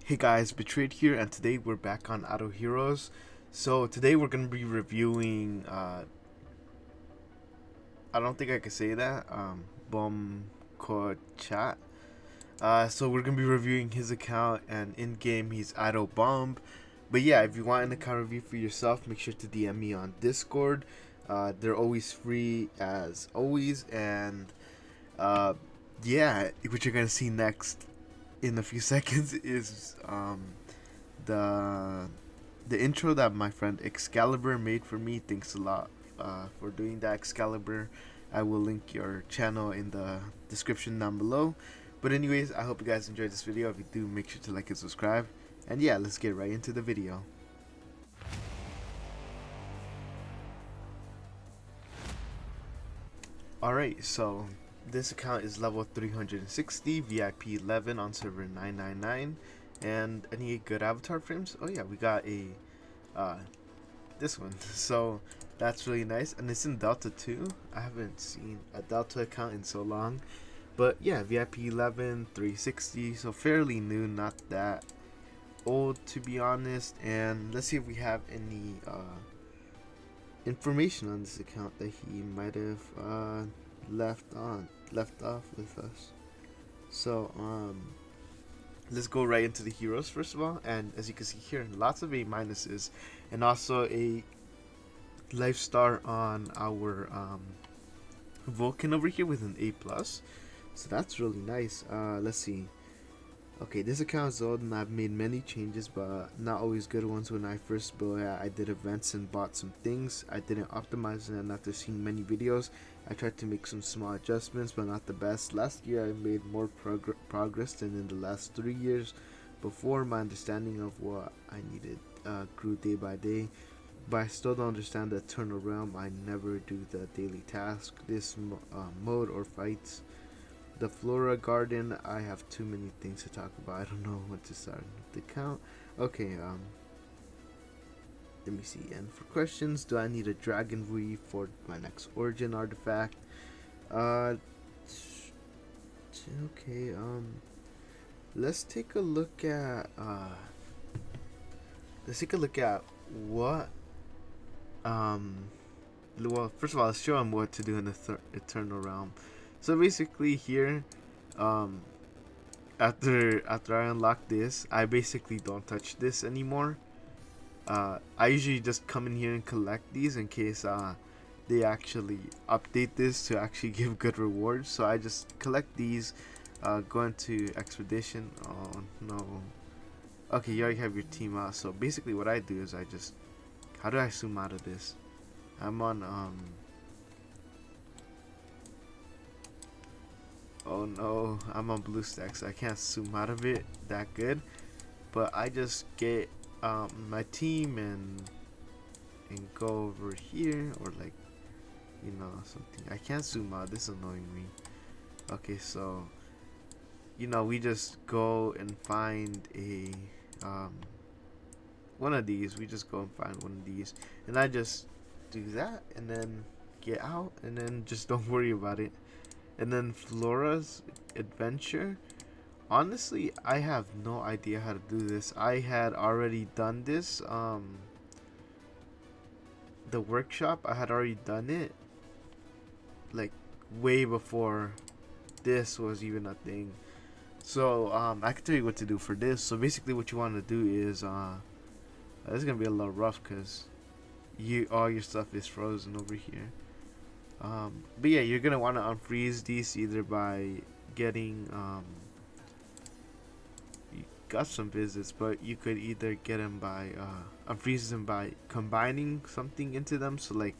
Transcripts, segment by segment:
Hey guys, Betrayed here, and today we're back on idleheroes. So today we're gonna be reviewing. I don't think I could say that. Bom Ko Chat. So we're gonna be reviewing his account, and in game he's Idle Bomb. But yeah, if you want an account review for yourself, make sure to DM me on Discord. They're always free as always, and uh, yeah, what you're gonna see next in a few seconds is the the intro that my friend Excalibur made for me. Thanks a lot for doing that, Excalibur. I will link your channel in the description down below. But anyways, I hope you guys enjoyed this video. If you do, make sure to like and subscribe. And yeah, let's get right into the video. Alright, so this account is level 360, VIP 11 on server 999. And any good avatar frames? Oh yeah, we got a this one. So that's really nice, and it's in Delta 2. I haven't seen a Delta account in so long. But yeah, VIP 11, 360, so fairly new, not that old to be honest. And let's see if we have any information on this account that he might have left off with us. So let's go right into the heroes first of all. And as you can see here, lots of A minuses, and also a life star on our Vulcan over here with an A plus. So that's really nice. Let's see. Okay, this account is old and I've made many changes, but not always good ones. When I first built it, I did events and bought some things. I didn't optimize it, and after seeing many videos, I tried to make some small adjustments, but not the best. Last year, I made more progress than in the last 3 years. Before, my understanding of what I needed grew day by day, but I still don't understand the Eternal Realm. I never do the daily task, this mode, or fights. The Flora Garden, I have too many things to talk about. I don't know what to start with the count. Okay, let me see. And for questions, do I need a Dragon Weave for my next Origin artifact? Uh, okay, let's take a look at, what, um, well, first of all, let's show him what to do in the Eternal Realm. So basically here, um, after I unlock this, I basically don't touch this anymore. I usually just come in here and collect these in case they actually update this to actually give good rewards. So I just collect these, go into expedition. Oh no. Okay, you already have your team out. So basically what I do is I just, how do I zoom out of this? I'm on oh no, I'm on BlueStacks, so I can't zoom out of it that good. But I just get my team and go over here, or like, you know, something. I can't zoom out, this is annoying me. Okay, so you know, we just go and find a one of these. We just go and find one of these, and I just do that and then get out and then just don't worry about it. And then Flora's adventure, honestly I have no idea how to do this. I had already done this, the workshop, I had already done it like way before this was even a thing. So I can tell you what to do for this. So basically what you want to do is this is gonna be a little rough because all your stuff is frozen over here. But yeah, you're gonna want to unfreeze these either by getting you got some visits, but you could either get them by unfreeze them by combining something into them. So like,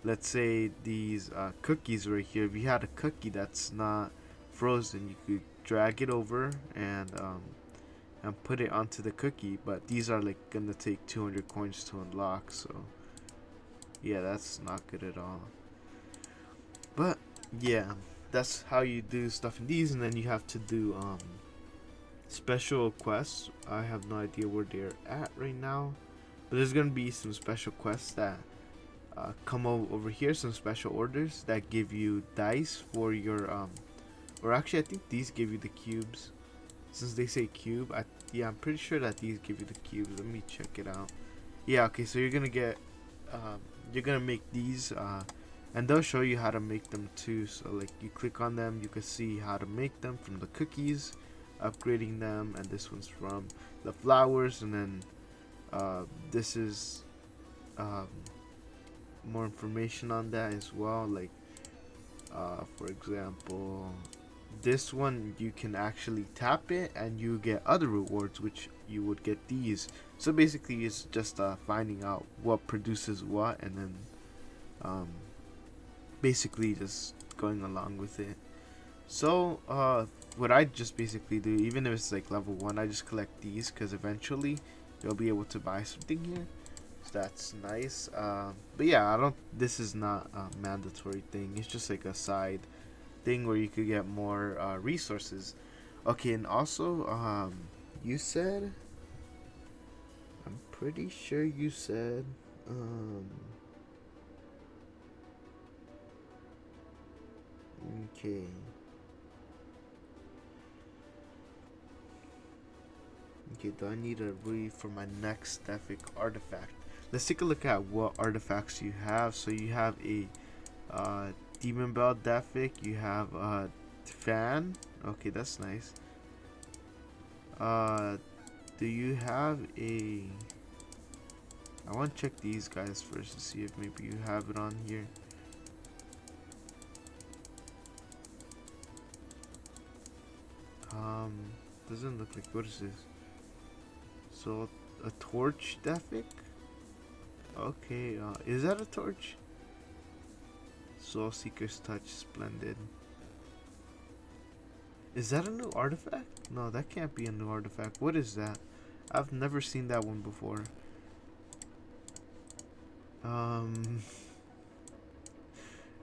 let's say these cookies right here. If you had a cookie that's not frozen, you could drag it over and put it onto the cookie. But these are like gonna take 200 coins to unlock, so yeah, that's not good at all. But yeah, that's how you do stuff in these. And then you have to do special quests. I have no idea where they're at right now, but there's gonna be some special quests that come over here, some special orders that give you dice for your or actually I think these give you the cubes. Since they say cube, Yeah, I'm pretty sure that these give you the cubes. Let me check it out. Yeah, okay, so you're gonna get, you're gonna make these, and they'll show you how to make them too. So like you click on them, you can see how to make them from the cookies, upgrading them, and this one's from the flowers, and then this is um, more information on that as well. Like for example, this one you can actually tap it and you get other rewards, which you would get these. So basically it's just finding out what produces what, and then um, basically just going along with it. So what I just basically do, even if it's like level 1, I just collect these because eventually you'll be able to buy something here. So that's nice. But yeah, I don't, this is not a mandatory thing. It's just like a side thing where you could get more resources. Okay, and also you said, I'm pretty sure you said okay. Okay, do I need a read for my next epic artifact? Let's take a look at what artifacts you have. So you have a demon bell Defic, you have a fan. Okay, that's nice. Do you have a, I want to check these guys first to see if maybe you have it on here. Doesn't look like, what is this? So a torch Defic? Okay, is that a torch? Soul Seeker's Touch, splendid. Is that a new artifact? No, that can't be a new artifact. What is that? I've never seen that one before.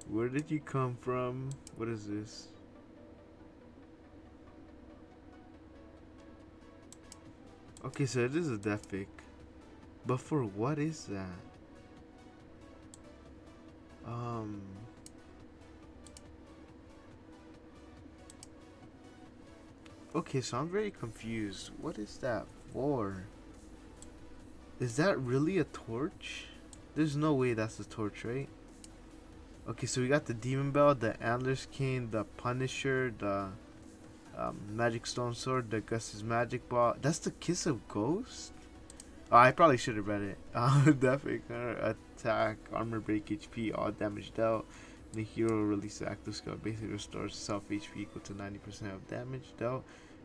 Where did you come from? What is this? Okay, so it is a Defic. But for what is that? Okay, so I'm very confused. What is that for? Is that really a torch? There's no way that's a torch, right? Okay, so we got the Demon Bell, the Antlers Cane, the Punisher, the Magic Stone Sword, the Gus's Magic Ball. That's the Kiss of Ghost? Oh, I probably should have read it. Defic, attack, armor break, HP, all damage dealt. The hero releases active skill, basically restores self HP equal to 90% of damage dealt.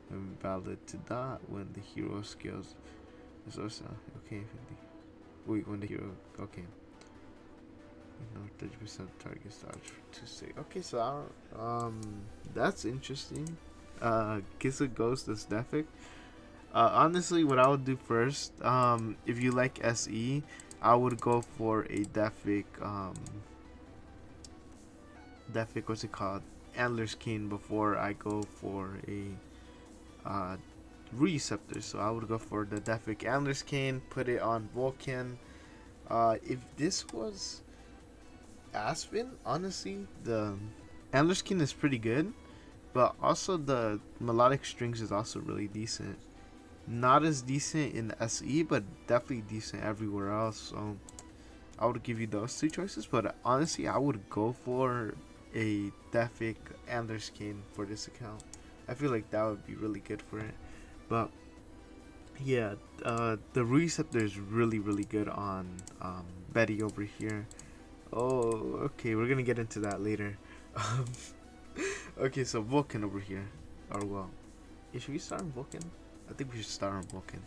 And valid to dot when the hero skills. Resource, okay, 50. Wait, when the hero, okay. Ignore 30% target dodge to say. Okay, so that's interesting. Kiss a Ghost is Defic. Honestly, what I would do first, if you like SE, I would go for a Defic, Defic, what's it called? Antlers Cane before I go for a Receptor. So I would go for the Defic Antlers Cane, put it on Vulcan. If this was Aspen, honestly, the Antlers Cane is pretty good, but also the Melodic Strings is also really decent. Not as decent in SE, but definitely decent everywhere else. So I would give you those two choices. But honestly, I would go for a Defic Antlers Cane for this account. I feel like that would be really good for it. But yeah, the Receptor is really good on Betty over here. Oh, okay, we're gonna get into that later. Okay, so Vulcan over here. Or well, should we start on Vulcan? I think we should start on Vulcan.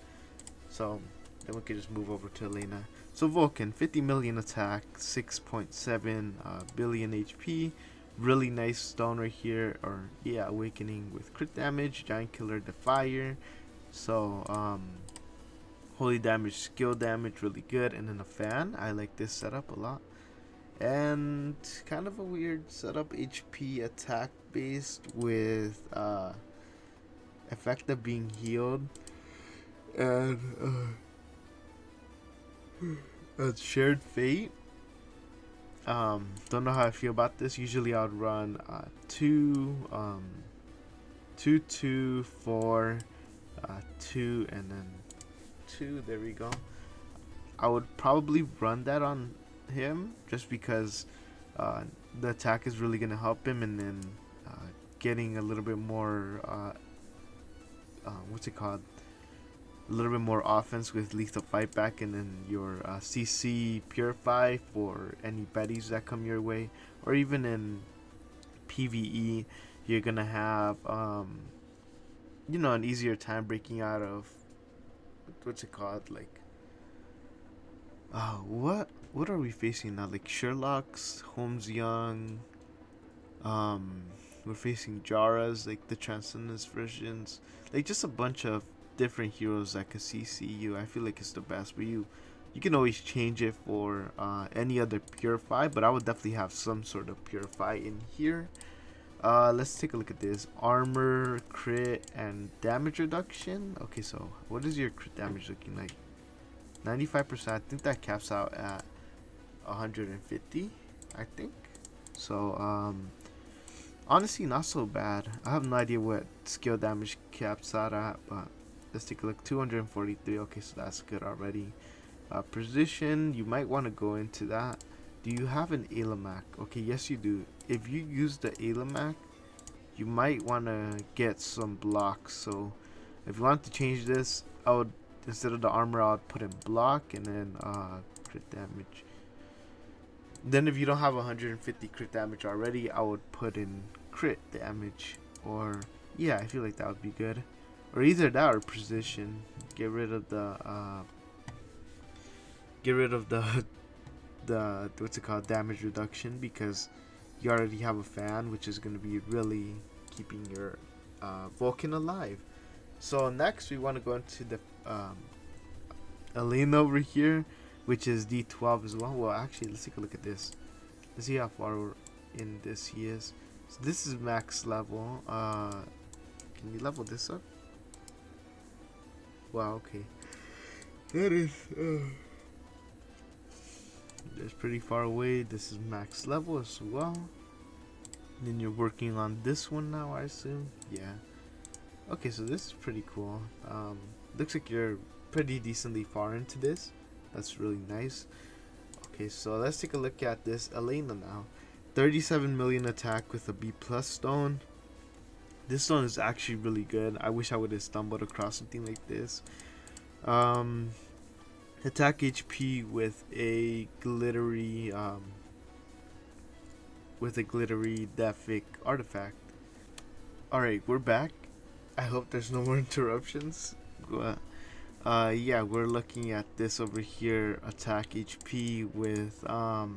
So then we can just move over to Elena. So Vulcan, 50 million attack, 6.7 billion HP. Really nice stone right here. Or yeah, awakening with crit damage, giant killer, defier. So holy damage, skill damage, really good. And then a fan. I like this setup a lot. And kind of a weird setup, HP attack based with effect of being healed, and a shared fate. Don't know how I feel about this. Usually I would run 2, 2, 2, 4, 2 and then 2. There we go. I would probably run that on him just because the attack is really gonna help him, and then getting a little bit more what's it called? A little bit more offense with lethal fight back, and then your CC purify for any betties that come your way, or even in PvE, you're gonna have an easier time breaking out of what's it called, like what are we facing now? Like Sherlock's, Holmes Young, we're facing Jara's, like the Transcendence versions, like just a bunch of different heroes that could CC you. I feel like it's the best, but you can always change it for any other purify, but I would definitely have some sort of purify in here. Let's take a look at this. Armor, crit, and damage reduction. Okay, so what is your crit damage looking like? 95%. I think that caps out at 150, I think. So, honestly, not so bad. I have no idea what skill damage caps out at, but let's take a look. 243. Okay, so that's good already. Precision, you might want to go into that. Do you have an Elemac? Okay, yes you do. If you use the Elemac, you might want to get some blocks. So if you want to change this, I would, instead of the armor, I would put in block, and then crit damage. Then if you don't have 150 crit damage already, I would put in crit damage. Or yeah, I feel like that would be good. Or either that or precision. Get rid of the the what's it called, damage reduction, because you already have a fan, which is going to be really keeping your Vulcan alive. So next we want to go into the Elena over here, which is D12 as well. Well, actually, let's take a look at this. Let's see how far in this he is. So this is max level. Can you level this up? Wow, okay. That is that's pretty far away. This is max level as well. And then you're working on this one now, I assume. Yeah. Okay, so this is pretty cool. Looks like you're pretty decently far into this. That's really nice. Okay, so let's take a look at this Elena now. 37 million attack with a B plus stone. This stone is actually really good. I wish I would have stumbled across something like this. Attack HP with a glittery Defic artifact. Alright, we're back. I hope there's no more interruptions. Yeah, we're looking at this over here. Attack HP with a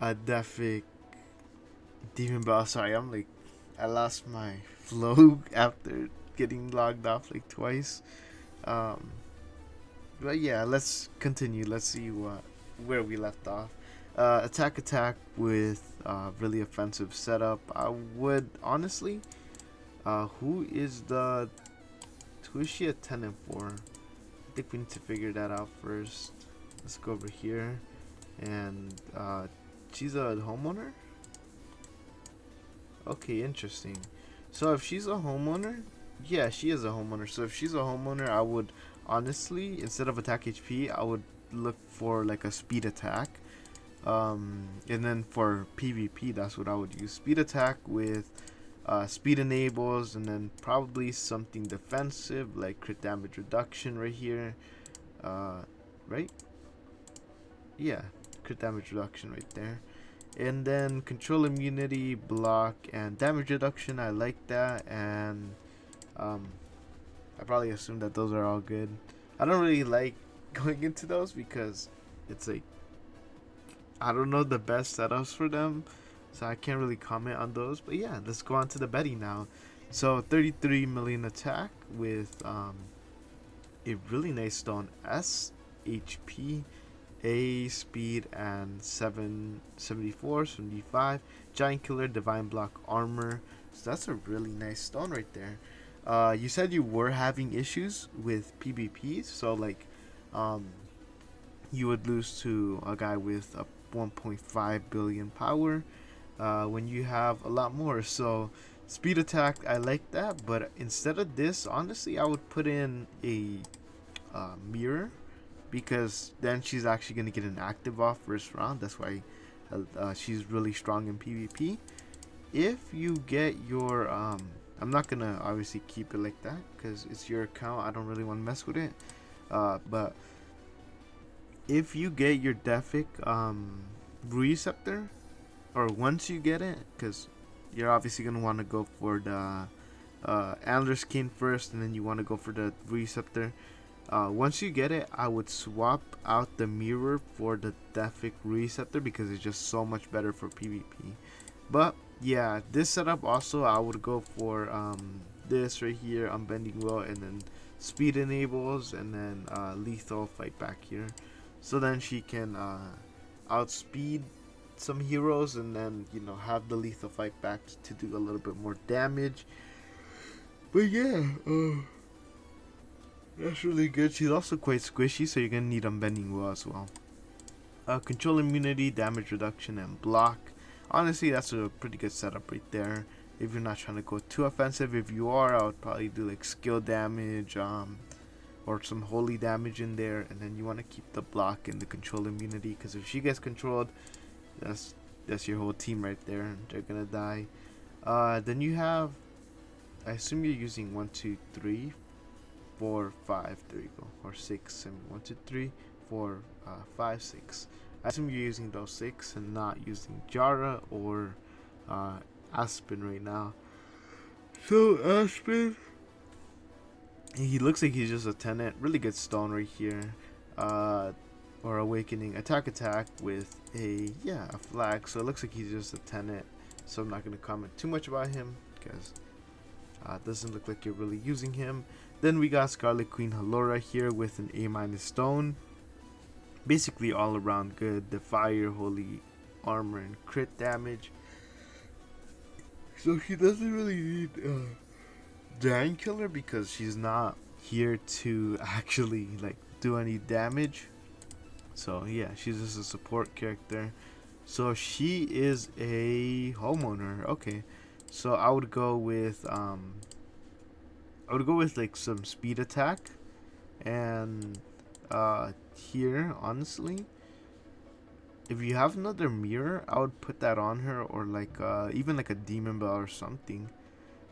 Defic Demon Bell. Sorry, I lost my flow after getting logged off like twice. But yeah, let's continue. Let's see where we left off. Attack with really offensive setup. I would honestly, who is she a tenant for? I think we need to figure that out first. Let's go over here, and she's a homeowner. Okay, interesting. So if she's a homeowner, yeah, she is a homeowner. So if she's a homeowner, I would honestly, instead of attack HP, I would look for like a speed attack. And then for PvP, that's what I would use. Speed attack with speed enables, and then probably something defensive like crit damage reduction right here. Right? Yeah, crit damage reduction right there. And then control immunity, block, and damage reduction. I like that, and I probably assume that those are all good. I don't really like going into those because it's like, I don't know the best setups for them, so I can't really comment on those. But yeah, let's go on to the Betty now. So 33 million attack with a really nice stone, S, HP, A, speed, and 74, 75. Giant killer, divine block, armor. So that's a really nice stone right there. You said you were having issues with PvP, so like you would lose to a guy with a 1.5 billion power when you have a lot more. So Speed attack, I like that, but instead of this, honestly, I would put in a mirror, because then she's actually gonna get an active off first round. That's why she's really strong in PvP. If you get your I'm not gonna obviously keep it like that because it's your account. I don't really want to mess with it. But if you get your Defic Receptor, or once you get it, because you're obviously gonna want to go for the Antler skin first, and then you want to go for the Receptor. Once you get it, I would swap out the mirror for the Defic Receptor because it's just so much better for PvP. But yeah, this setup also, I would go for this right here, Unbending Will, and then Speed Enables, and then Lethal Fight Back here. So then she can outspeed some heroes, and then, you know, have the Lethal Fight Back to do a little bit more damage. But yeah, that's really good. She's also quite squishy, so you're gonna need Unbending Will as well. Control immunity, damage reduction, and block. Honestly, that's a pretty good setup right there. If you're not trying to go too offensive, if you are, I would probably do like skill damage, or some holy damage in there, and then you want to keep the block and the control immunity, because if she gets controlled, that's your whole team right there, and they're gonna die. Then you have, I assume you're using 1, 2, 3, 4, 5. There you go, or 6. I mean, 1, 2, 3, 4, 5, 6. I assume you're using those 6 and not using Jara or Aspen right now. So Aspen, he looks like he's just a tenant. Really good stone right here. Or awakening, attack with a flag. So it looks like he's just a tenant. So I'm not gonna comment too much about him because it doesn't look like you're really using him. Then we got Scarlet Queen Halora here with an A- stone. Basically all around good. The fire, holy armor, and crit damage. So she doesn't really need Giant Killer because she's not here to actually like do any damage. So yeah, she's just a support character. So she is a homeowner. Okay, so I would go with like some speed attack, and here honestly, if you have another mirror, I would put that on her, or like even like a demon bell or something,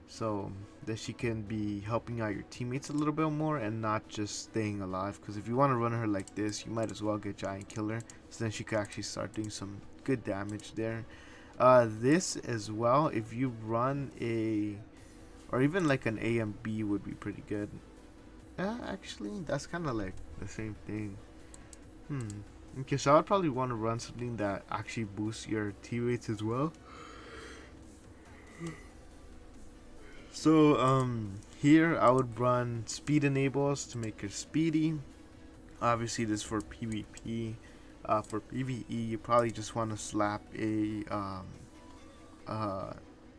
so that she can be helping out your teammates a little bit more and not just staying alive. Because if you want to run her like this, you might as well get Giant Killer, so then she could actually start doing some good damage there. This as well, if you run a, or even like an A and B would be pretty good. Actually, that's kind of like the same thing. Okay, so I would probably want to run something that actually boosts your teammates as well. So here I would run speed enables to make her speedy. Obviously this for PvP. For PvE you probably just want to slap a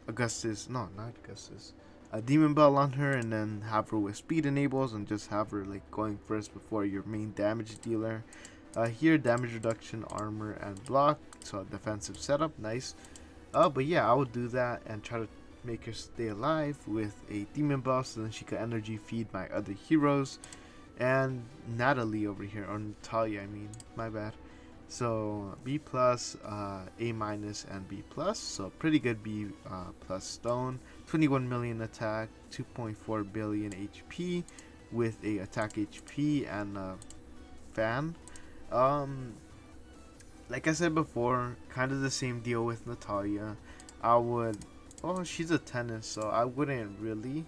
Augustus, no, not Augustus, a demon bell on her, and then have her with speed enables and just have her like going first before your main damage dealer. Here damage reduction, armor, and block, so defensive setup, nice. But yeah, I would do that and try to make her stay alive with a demon bell, so then she could energy feed my other heroes. And Natalie over here, or Natalia, I mean, my bad. So B plus, A minus, and B plus. So pretty good B plus stone. 21 million attack, 2.4 billion HP with a attack HP and a fan. Like I said before, kind of the same deal with Natalia. I would, oh, she's a Tenants, so I wouldn't really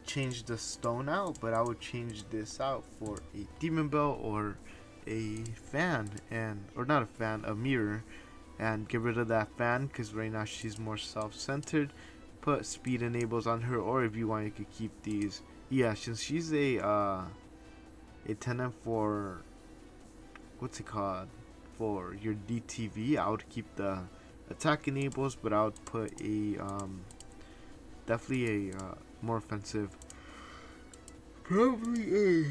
change the stone out, but I would change this out for a demon bell or a fan, and or not a fan, a mirror, and get rid of that fan because right now she's more self-centered. Put speed enables on her, or if you want, you could keep these. Yeah, since she's a tenant for, what's it called, for your DTV, I would keep the attack enables, but I would put a definitely a more offensive, probably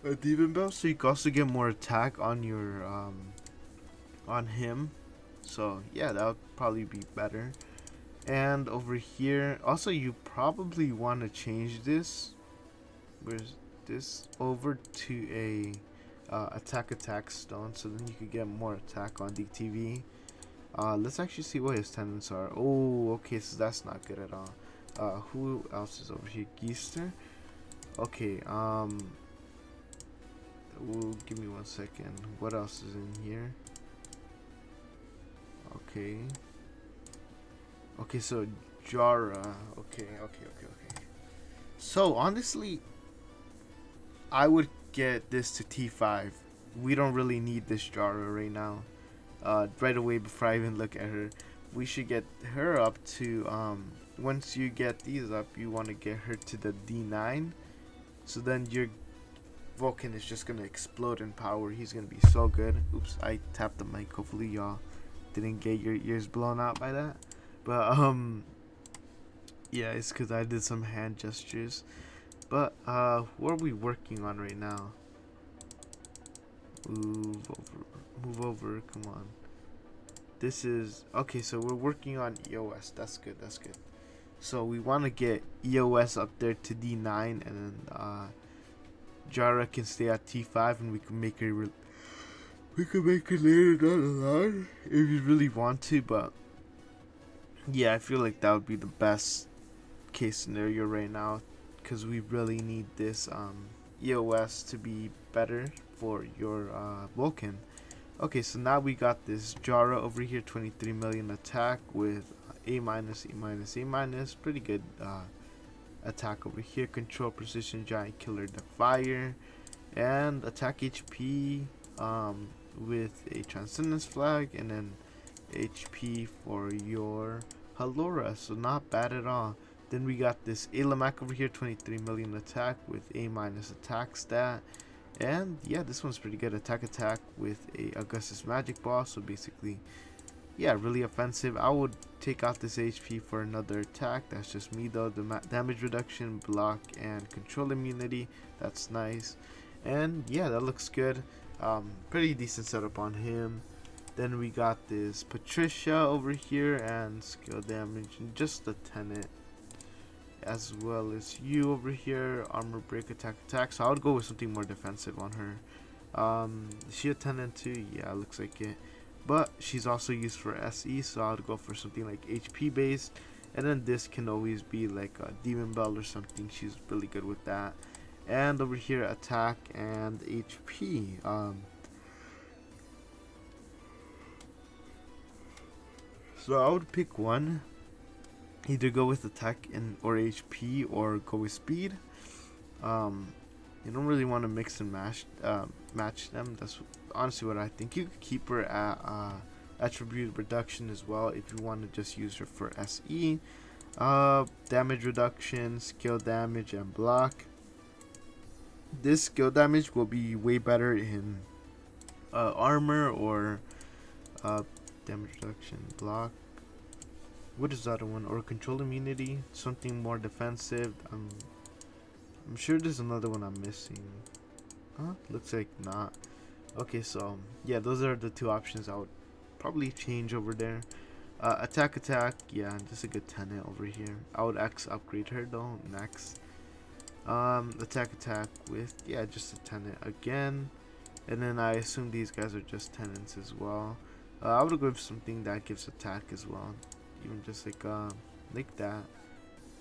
a demon bell, so you can also get more attack on your on him. So yeah, that would probably be better. And over here, also you probably want to change this. Where's this over to a attack stone, so then you could get more attack on DTV. Let's actually see what his tenants are. Oh, okay, so that's not good at all. Who else is over here? Geister. Okay, give me 1 second. What else is in here? Okay. Okay, so Jara. Okay. So honestly, I would get this to T5. We don't really need this Jara right now. Right away before I even look at her, we should get her up to once you get these up, you want to get her to the D9. So then your Vulcan is just gonna explode in power. He's gonna be so good. Oops, I tapped the mic. Hopefully y'all didn't get your ears blown out by that. But yeah, it's because I did some hand gestures. But what are we working on right now? Move over, come on. This is okay, so we're working on EOS. That's good. So we want to get EOS up there to D9, and then Jara can stay at T5, and we can make her later down the line if you really want to. But yeah, I feel like that would be the best case scenario right now, because we really need this EOS to be better for your Vulcan. Okay, so now we got this Jara over here, 23 million attack with A minus, pretty good attack over here. Control, precision, giant killer, Defier, and attack HP with a transcendence flag, and then HP for your Halora, so not bad at all. Then we got this Elena over here, 23 million attack with A minus attack stat. And yeah, this one's pretty good. Attack with a Augustus magic ball. So basically, yeah, really offensive. I would take out this HP for another attack. That's just me though. The damage reduction, block, and control immunity. That's nice. And yeah, that looks good. Pretty decent setup on him. Then we got this Patricia over here, and skill damage and just the Tenant, as well as you over here, armor break, attack. So I would go with something more defensive on her. Is she a Tenant too? Yeah, looks like it. But she's also used for SE, so I would go for something like HP based. And then this can always be like a Demon Bell or something. She's really good with that. And over here, attack and HP. So I would pick one. Either go with attack and or HP, or go with speed. You don't really want to mix and match them. That's honestly what I think. You could keep her at attribute reduction as well if you want to just use her for SE. Damage reduction, skill damage, and block. This skill damage will be way better in armor or damage reduction, block. What is the other one? Or control immunity, something more defensive. I'm sure there's another one I'm missing. Looks like not. Okay, so yeah, those are the two options I would probably change over there. Attack, yeah, just a good Tenant over here. I would upgrade her though next. Attack with, yeah, just a Tenant again. And then I assume these guys are just Tenants as well. I would go with something that gives attack as well. Even just like that,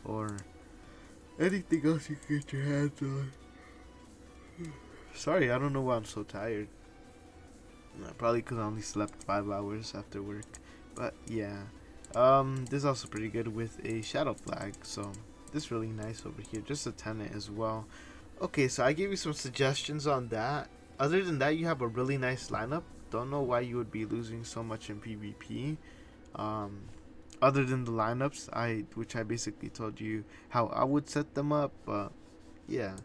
or anything else you can get your hands on. Sorry, I don't know why I'm so tired. Probably because I only slept 5 hours after work. But yeah, this is also pretty good with a shadow flag. So this is really nice over here. Just a Tenant as well. Okay, so I gave you some suggestions on that. Other than that, you have a really nice lineup. Don't know why you would be losing so much in PvP. Other than the lineups, which I basically told you how I would set them up, but yeah,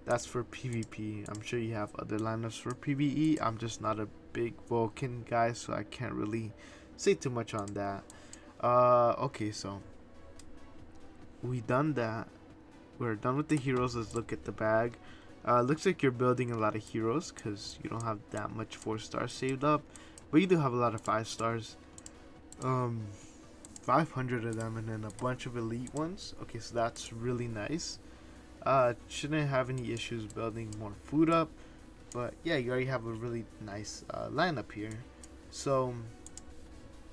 that's for PvP. I'm sure you have other lineups for PvE. I'm just not a big Vulcan guy, so I can't really say too much on that. Okay, so we done that. We're done with the heroes. Let's look at the bag. Looks like you're building a lot of heroes because you don't have that much 4 stars saved up, but you do have a lot of 5 stars. 500 of them, and then a bunch of elite ones. Okay, so that's really nice. Shouldn't have any issues building more food up, but yeah, you already have a really nice lineup here. So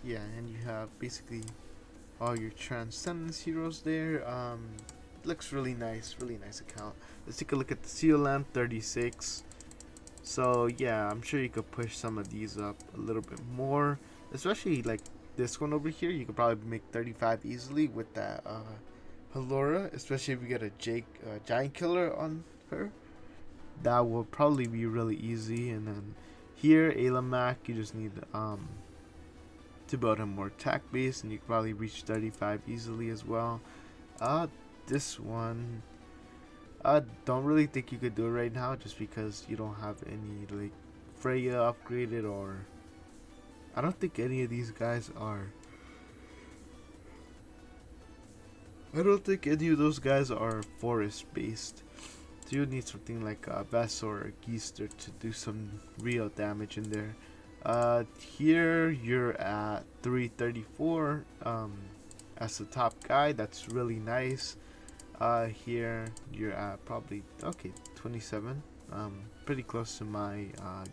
yeah, and you have basically all your Transcendence heroes there. Looks really nice account. Let's take a look at the Seal Lamp 36. So yeah, I'm sure you could push some of these up a little bit more, especially like this one over here. You could probably make 35 easily with that Halora, especially if you get a giant killer on her. That will probably be really easy. And then here, Elena, you just need to build a more attack base, and you can probably reach 35 easily as well. This one, I don't really think you could do it right now, just because you don't have any like Freya upgraded, or I don't think any of these guys are. I don't think any of those guys are forest based. So you need something like a Vessel or a Geister to do some real damage in there. Here you're at 334 as the top guy. That's really nice. Here you're at probably 27. Pretty close to my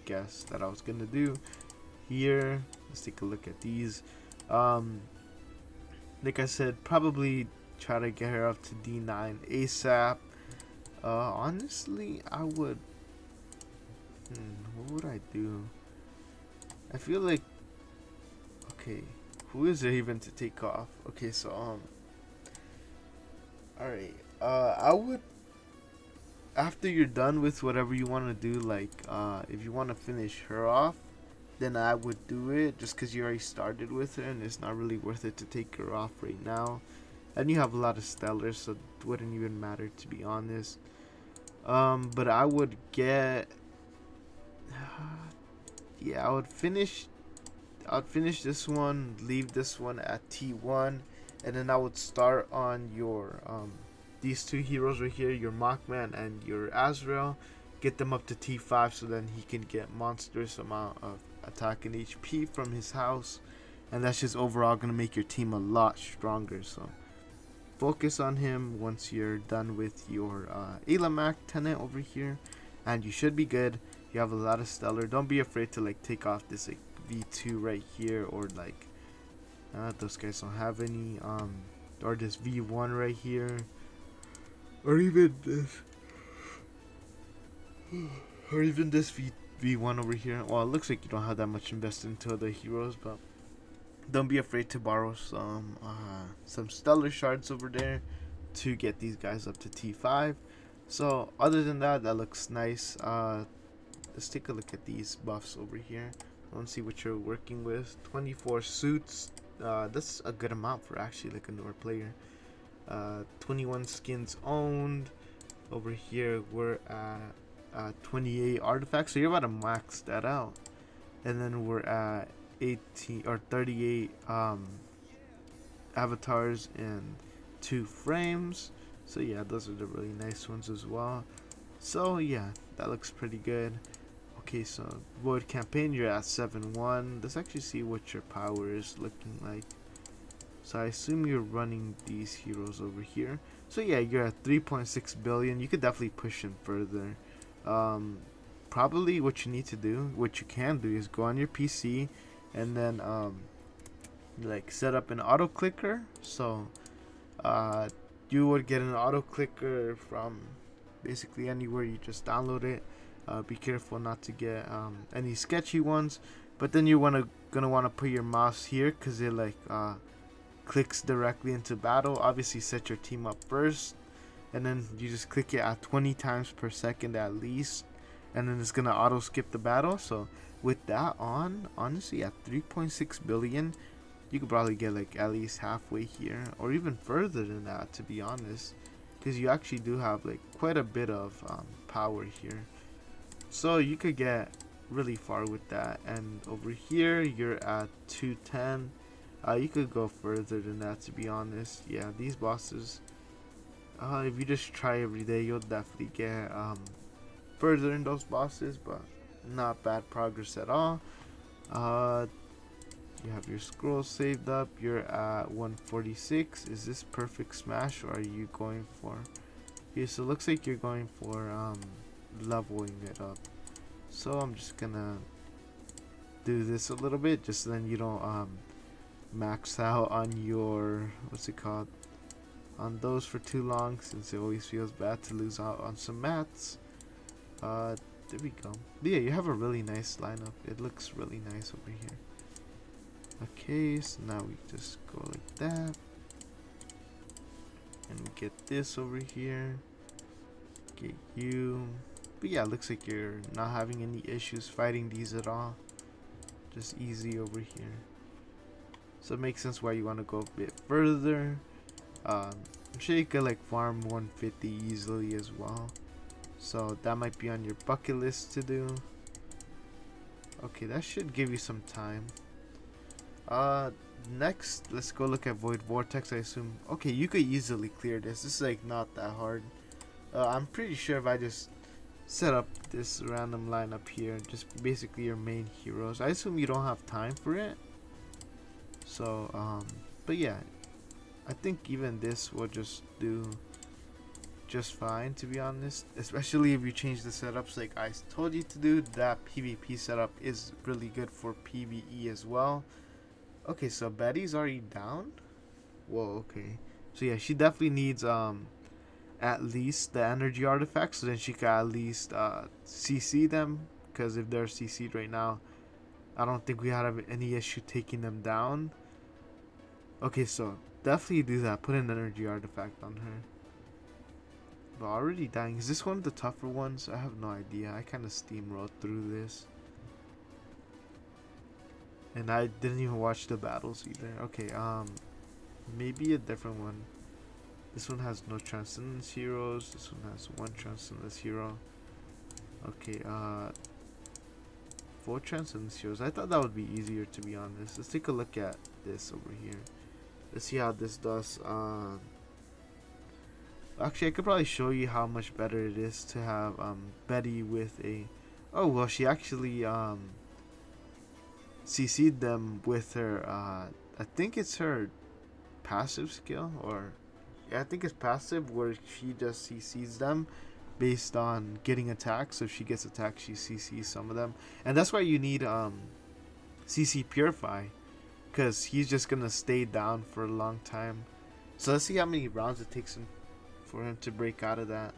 guess that I was gonna do. Here, let's take a look at these. Like I said, probably try to get her up to D9 ASAP. Honestly, I would. What would I do? I feel like. Okay, who is there even to take off? Okay, so alright. I would. After you're done with whatever you want to do, like if you want to finish her off, then I would do it, just because you already started with her and it's not really worth it to take her off right now. And you have a lot of stellars, so it wouldn't even matter, to be honest. But I would get yeah, I would finish this one, leave this one at T1, and then I would start on your these two heroes right here, your Mockman and your Azrael. Get them up to T5, so then he can get monstrous amount of attack and HP from his house, and that's just overall gonna make your team a lot stronger. So focus on him once you're done with your Elena tenant over here, and you should be good. You have a lot of stellar. Don't be afraid to like take off this like V2 right here, or like those guys don't have any, or this V1 right here, or even this V1 over here. Well, it looks like you don't have that much invested into other heroes, but don't be afraid to borrow some stellar shards over there to get these guys up to T5. So other than that, that looks nice. Let's take a look at these buffs over here. Let's see what you're working with. 24 suits. That's a good amount for actually like a newer player. 21 skins owned. Over here we're at 28 artifacts, so you're about to max that out. And then we're at 18 or 38 avatars and 2 frames. So yeah, those are the really nice ones as well. So yeah, that looks pretty good. Okay, so Void Campaign, you're at 7-1. Let's actually see what your power is looking like. So I assume you're running these heroes over here. So yeah, you're at 3.6 billion. You could definitely push him further. Probably what you need to do, what you can do, is go on your PC and then like set up an auto clicker. So you would get an auto clicker from basically anywhere. You just download it. Be careful not to get any sketchy ones, but then you're gonna want to put your mouse here, because it like clicks directly into battle. Obviously set your team up first, and then you just click it at 20 times per second at least, and then it's gonna auto skip the battle. So with that on, honestly, at 3.6 billion, you could probably get like at least halfway here, or even further than that, to be honest, because you actually do have like quite a bit of power here. So you could get really far with that. And over here you're at 210. You could go further than that, to be honest. Yeah, these bosses, if you just try every day, you'll definitely get further in those bosses, but not bad progress at all. You have your scroll saved up. You're at 146. Is this perfect smash, or are you going for? Okay, so it looks like you're going for leveling it up. So I'm just gonna do this a little bit, just so then you don't max out on your, what's it called, on those for too long, since it always feels bad to lose out on some mats. There we go. But yeah, you have a really nice lineup. It looks really nice over here. Okay, so now we just go like that, and we get this over here. Get you. But yeah, looks like you're not having any issues fighting these at all. Just easy over here. So it makes sense why you want to go a bit further. I'm sure you could like farm 150 easily as well. So that might be on your bucket list to do. Okay, that should give you some time. Next, let's go look at Void Vortex, I assume. Okay, you could easily clear this. This is like not that hard. I'm pretty sure if I just set up this random lineup here, just basically your main heroes. I assume you don't have time for it. So, but yeah, I think even this will just do just fine, to be honest. Especially if you change the setups like I told you to do. That PvP setup is really good for PvE as well. Okay, so Betty's already down. Whoa, okay. So yeah, she definitely needs at least the energy artifacts, so then she can at least CC them, because if they're CC'd right now, I don't think we have any issue taking them down. Okay, so definitely do that. Put an energy artifact on her. But already dying. Is this one of the tougher ones? I have no idea. I kind of steamrolled through this. And I didn't even watch the battles either. Okay, maybe a different one. This one has no Transcendence heroes. This one has one Transcendence hero. Okay, 4 Transcendence heroes. I thought that would be easier, to be honest. Let's take a look at this over here. Let's see how this does. Actually, I could probably show you how much better it is to have Betty with a... Oh, well, she actually CC'd them with her, I think it's her passive skill, or yeah, I think it's passive, where she just CCs them based on getting attacked. So if she gets attacked, she CCs some of them, and that's why you need CC Purify, because he's just gonna stay down for a long time. So let's see how many rounds it takes him for him to break out of that.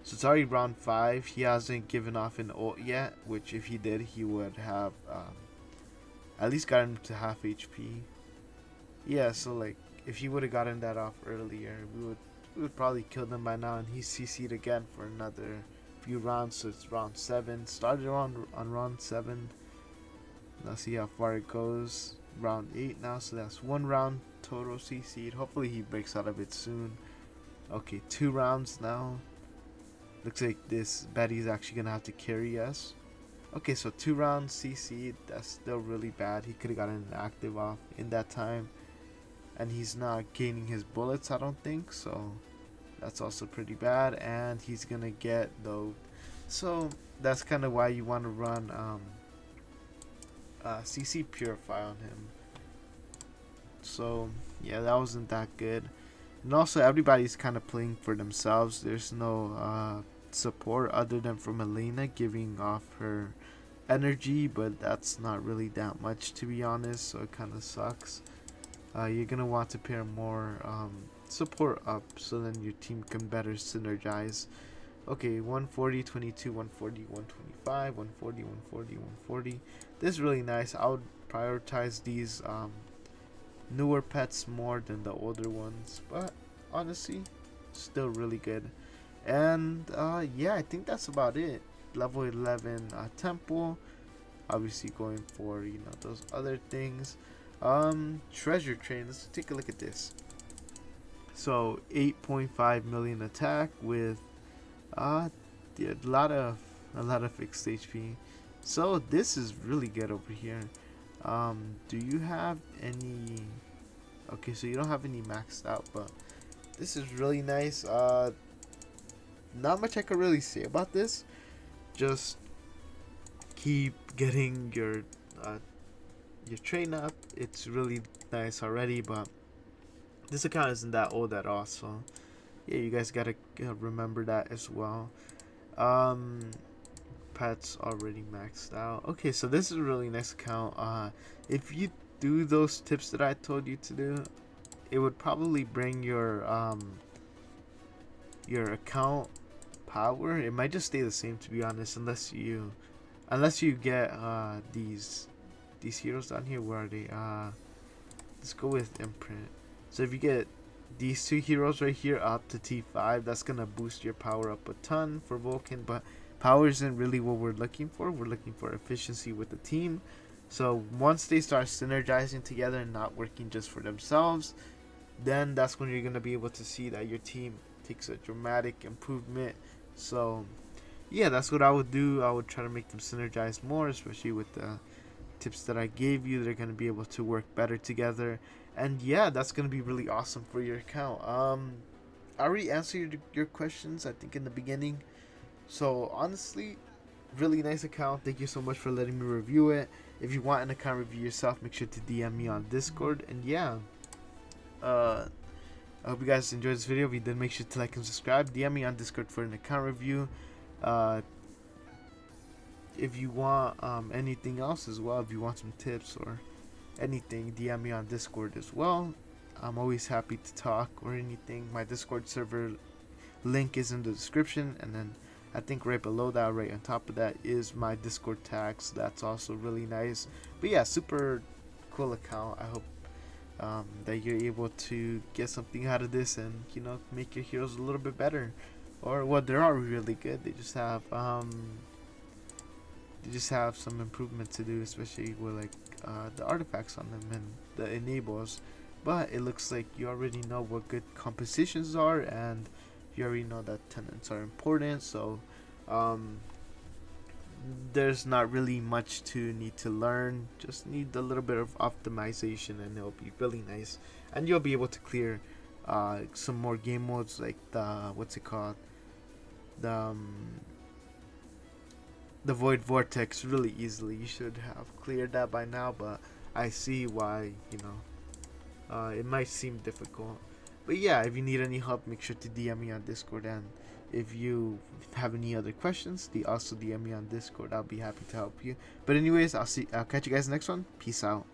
So it's already round 5. He hasn't given off an ult yet, which if he did, he would have at least gotten to half HP. Yeah, so like if he would have gotten that off earlier, we would probably kill them by now, and he's CC'd again for another few rounds. So it's round 7. Started on round 7. Let's see how far it goes. Round 8 now, so that's 1 round total CC'd. Hopefully he breaks out of it soon. Okay, 2 rounds now. Looks like this Betty's actually gonna have to carry us. Okay, so 2 rounds CC'd. That's still really bad. He could have gotten an active off in that time, and he's not gaining his bullets, I don't think, so that's also pretty bad. And he's gonna get though, so that's kind of why you want to run CC Purify on him. So yeah, that wasn't that good. And also everybody's kind of playing for themselves. There's no support other than from Elena giving off her energy, but that's not really that much, to be honest, so it kind of sucks. You're gonna want to pair more support up, so then your team can better synergize. Okay, 140, 22, 140, 125, 140, 140, 140. This is really nice. I would prioritize these newer pets more than the older ones, but honestly still really good. And yeah, I think that's about it. Level 11 temple, obviously going for, you know, those other things. Treasure train, let's take a look at this. So 8.5 million attack with a lot of fixed HP. So this is really good over here. Do you have any? Okay, so you don't have any maxed out, but this is really nice. Not much I could really say about this. Just keep getting your train up. It's really nice already, but this account isn't that old at all, so yeah, you guys gotta remember that as well. Um, Pets already maxed out. Okay, so this is a really nice account. If you do those tips that I told you to do, it would probably bring your account power. It might just stay the same, to be honest, unless you get these heroes down here. Where are they? Let's go with imprint. So if you get these two heroes right here up to T5, that's gonna boost your power up a ton for Vulcan. But power isn't really what we're looking for. We're looking for efficiency with the team. So once they start synergizing together and not working just for themselves, then that's when you're gonna be able to see that your team takes a dramatic improvement. So yeah, that's what I would do. I would try to make them synergize more, especially with the tips that I gave you. They're going to be able to work better together, and yeah, that's going to be really awesome for your account. I already answered your questions, I think, in the beginning. So honestly, really nice account. Thank you so much for letting me review it. If you want an account review yourself, make sure to DM me on Discord. And yeah, I hope you guys enjoyed this video. If you did, make sure to like and subscribe. DM me on Discord for an account review. Uh, if you want anything else as well, if you want some tips or anything, DM me on Discord as well. I'm always happy to talk or anything. My Discord server link is in the description, and then I think right below that, right on top of that, is my Discord tag. So that's also really nice. But yeah, super cool account. I hope that you're able to get something out of this and make your heroes a little bit better. Or well, they are really good. They just have some improvement to do, especially with like the artifacts on them and the enables. But it looks like you already know what good compositions are, and you already know that tenants are important. So there's not really much to need to learn. Just need a little bit of optimization, and it'll be really nice. And you'll be able to clear some more game modes, like the the Void Vortex really easily. You should have cleared that by now, but I see why it might seem difficult. But yeah, if you need any help, make sure to DM me on Discord, and if you have any other questions, also DM me on Discord. I'll be happy to help you. But anyways, I'll catch you guys next one. Peace out.